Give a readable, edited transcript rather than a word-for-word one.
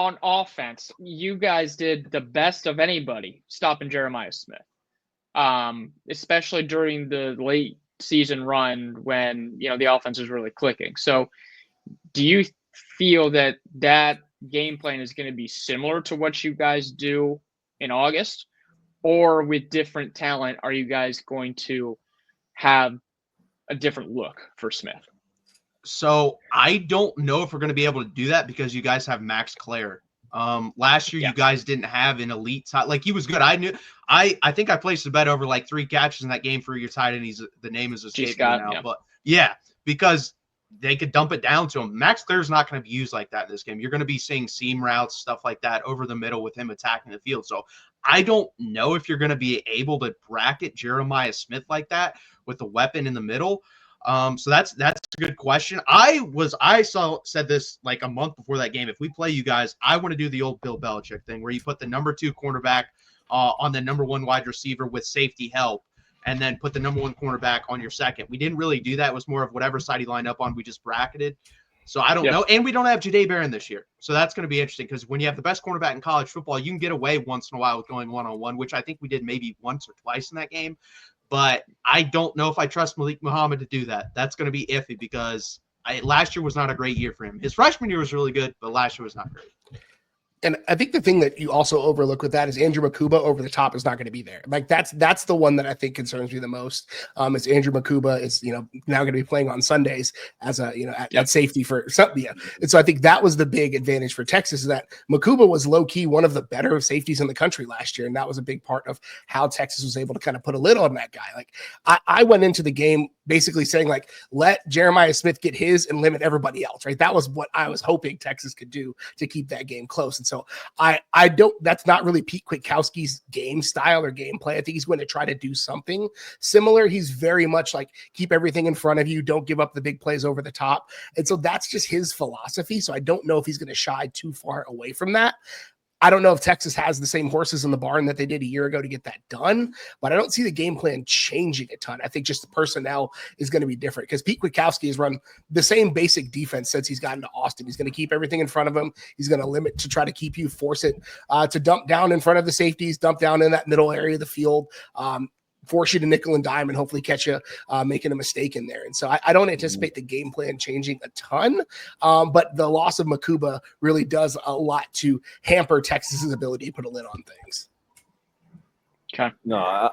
on offense, you guys did the best of anybody stopping Jeremiah Smith, especially during the late season run when the offense is really clicking. So, do you feel that game plan is going to be similar to what you guys do in August, or with different talent, are you guys going to have a different look for Smith? So I don't know if we're going to be able to do that because you guys have Max Clare. Last year you guys didn't have an elite tight. Like, he was good. I think I placed a bet over like 3 catches in that game for your tight end. The name is escaping me now, but because they could dump it down to him. Max Clare's not going to be used like that in this game. You're going to be seeing seam routes, stuff like that over the middle with him attacking the field. So I don't know if you're going to be able to bracket Jeremiah Smith like that with a weapon in the middle. So that's a good question. Said this like a month before that game. If we play you guys, I want to do the old Bill Belichick thing where you put the number 2 cornerback on the number 1 wide receiver with safety help, and then put the number 1 cornerback on your second. We didn't really do that. It was more of whatever side he lined up on, we just bracketed. So I don't know. And we don't have Jahdae Barron this year. So that's going to be interesting because when you have the best cornerback in college football, you can get away once in a while with going one-on-one, which I think we did maybe once or twice in that game. But I don't know if I trust Malik Muhammad to do that. That's going to be iffy because last year was not a great year for him. His freshman year was really good, but last year was not great. And I think the thing that you also overlook with that is Andrew Makuba over the top is not going to be there. Like that's the one that I think concerns me the most. Is Andrew Makuba is now going to be playing on Sundays as a at safety for something. And so I think that was the big advantage for Texas is that Makuba was low key one of the better safeties in the country last year, and that was a big part of how Texas was able to kind of put a lid on that guy. Like I went into the game basically saying like let Jeremiah Smith get his and limit everybody else. Right, that was what I was hoping Texas could do to keep that game close. And so I don't, that's not really Pete Kwiatkowski's game style or game play. I think he's going to try to do something similar. He's very much like keep everything in front of you. Don't give up the big plays over the top. And so that's just his philosophy. So I don't know if he's going to shy too far away from that. I don't know if Texas has the same horses in the barn that they did a year ago to get that done, but I don't see the game plan changing a ton. I think just the personnel is going to be different because Pete Kwiatkowski has run the same basic defense since he's gotten to Austin. He's going to keep everything in front of him. He's going to limit to try to keep you, force it to dump down in front of the safeties, dump down in that middle area of the field, force you to nickel and dime and hopefully catch you making a mistake in there. And so I don't anticipate the game plan changing a ton, but the loss of Makuba really does a lot to hamper Texas's ability to put a lid on things. Okay. No,